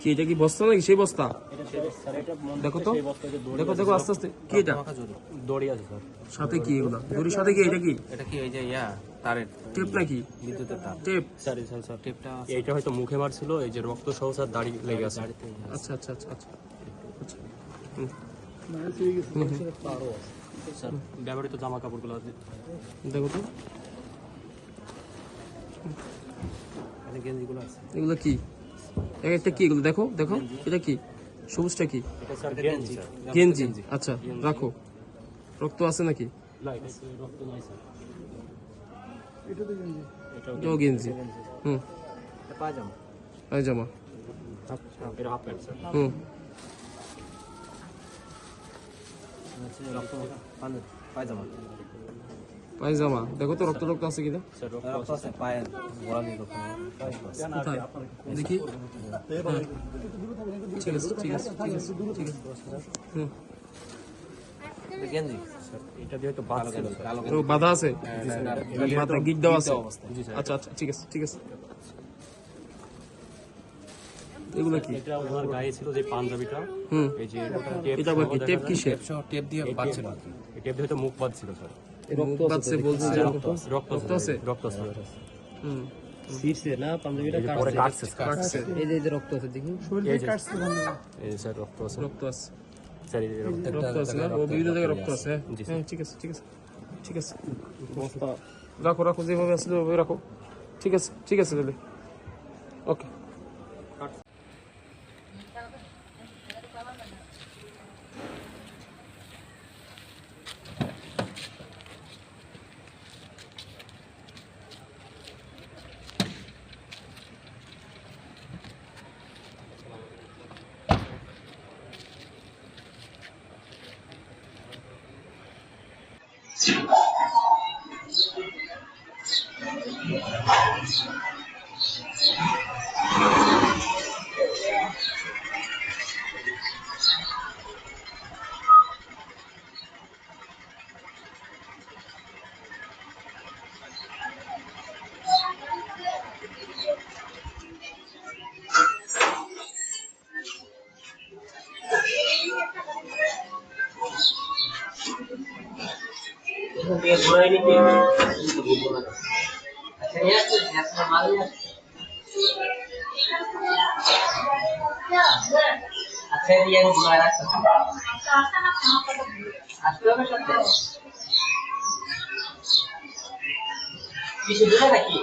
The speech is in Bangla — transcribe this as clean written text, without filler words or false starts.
কি এটা কি বস্তা নাকি সেই বস্তা? দেখো তো, দেখো দেখো আস্তে আস্তে। কি এটা? দড়ি আছে স্যার। সাথে কি এগুলা? দড়ির সাথে কি এটা? কি এটা কি এই যে তারের টেপ নাকি? বিদ্যুতের তার। টেপ? স্যার স্যার টেপটা এইটা হয়তো মুখে মারছিল, এই যে রক্ত সহ স্যার দাড়ি লেগে আছে। আচ্ছা আচ্ছা আচ্ছা আচ্ছা আচ্ছা। স্যার ব্যবহৃত জামা কাপড়গুলো আছে, দেখো তো গেঞ্জিগুলো আছে। এগুলো কি? একটা কি এগুলো? দেখো দেখো এটা কি? সবুজটা কি? এটা স্যার গেঞ্জি। গেঞ্জি। আচ্ছা রাখো। রক্ত আছে নাকি? রক্ত নাই স্যার। এটাও গেঞ্জি। হুম, পায়জামা। পায়জামা। এটা হাফ প্যান্ট স্যার। হুম, রক্ত পায়জামা। পায়জামা। দেখো তো রক্ত রক্ত আছে কিনা? স্যার রক্ত আছে পায়ে গোড়ালি রক্ত। কোথায় দেখি? হ্যাঁ। ঠিক আছে ঠিক আছে ঠিক আছে ঠিক আছে। হুম, গেঞ্জি স্যার, এটা দিয়ে তো বাদ ছিল স্যার। তো বাধা আছে? বাধা গিট দেওয়া আছে? আচ্ছা আচ্ছা ঠিক আছে ঠিক আছে। এগুলো কি? এটা ওনার গায়ে ছিল যে পাঞ্জাবিটা। হুম, এই যে এটা আবার কি? টেপ কিসের? টেপ দিয়ে বাঁধছিল আর কি। এই টেপ দিয়ে তো মুখ বাঁধছিল স্যার। মুখ বাঁধছে বলছে যে রক্ত রক্ত আছে? রক্ত আছে। হুম, ফিরছে না পাঞ্জাবিটা পরে কাটছে কাটছে। এই যে রক্ত আছে দেখি এই যে এই যে স্যার রক্ত আছে। রক্ত আছে। স্যার এই যে রক্ত। রক্ত আছে না? ও বিভিন্ন জায়গায় রক্ত আছে। হ্যাঁ ঠিক আছে ঠিক আছে ঠিক আছে। রাখো রাখো, যেভাবে আসলে ওইভাবে রাখো। ঠিক আছে ঠিক আছে তাহলে। ওকে। আচ্ছা দিয়ে আমি ঘুমায় রাখতাম আসলে হবে সাথে কিছু দূরে নাকি